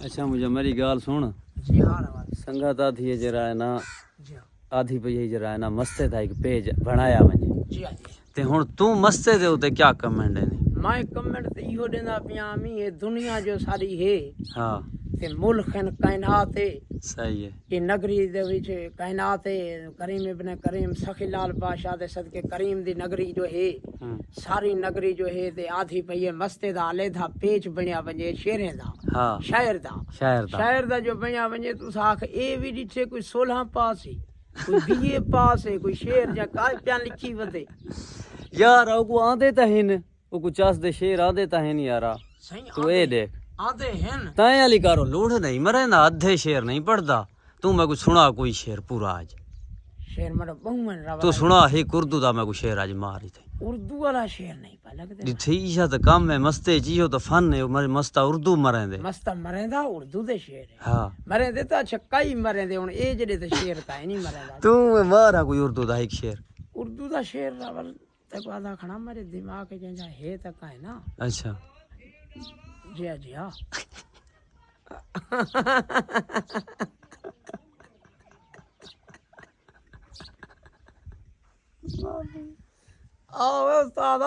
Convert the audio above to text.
अच्छा मुझे मेरी गाल सुन। जी हाँ रवाज संगत आधी है जरा है ना जी हाँ आधी पई है जरा है ना मस्ते था एक पेज बनाया वने जी हाँ जी ते हुन तू मस्ते दे उते क्या कमेंट है नी मैं कमेंट ते इहो ॾींदा पिया मी ये दुनिया जो सारी है हाँ ते मुल्क है कायनात है सही है ये नगरी दे विच कायनात है करीम इब्न करीम सखी लाल बादशाह दे सदके करीम दी नगरी जो है सारी नगरी जो है ते आधी पई है मस्ते दा अलहदा पेज बणिया वञे शेरें दा हाँ शायर दा शायर दा जो बणिया वञे तुस आख ए भी ॾिठे कोई 16 पास है कोई बीए पास है कोई शेर जा का पिया लिखी वधे यार ओको आंदे ता हिन ओको चास दे शेर आंदे ता हिन यारा सही तू ए देख आते हैं ताए वाली कारो लूढ़ नहीं मरे ना अधे शेर नहीं पढ़दा तू मैं को सुना कोई शेर पूरा आज शेर मतलब बहुमन रवा तू सुना ही उर्दू दा मैं को शेर आज मारी थे उर्दू वाला शेर नहीं पा लगदे थी ईशा तो काम है मस्ते जियो तो फन है मरे मस्ता उर्दू मरे दे मस्त मरेंदा उर्दू दे शेर है हाँ मरेंदे तो अच्छा कई मरेंदे हुन ए जेडे ते शेर का नहीं मरेंदा तू मारा कोई उर्दू दा एक शेर उर्दू दा शेर रवल तक आधा खड़ा मेरे दिमाग के जंजा है तक है ना अच्छा जी हाँ आओ उस्ताद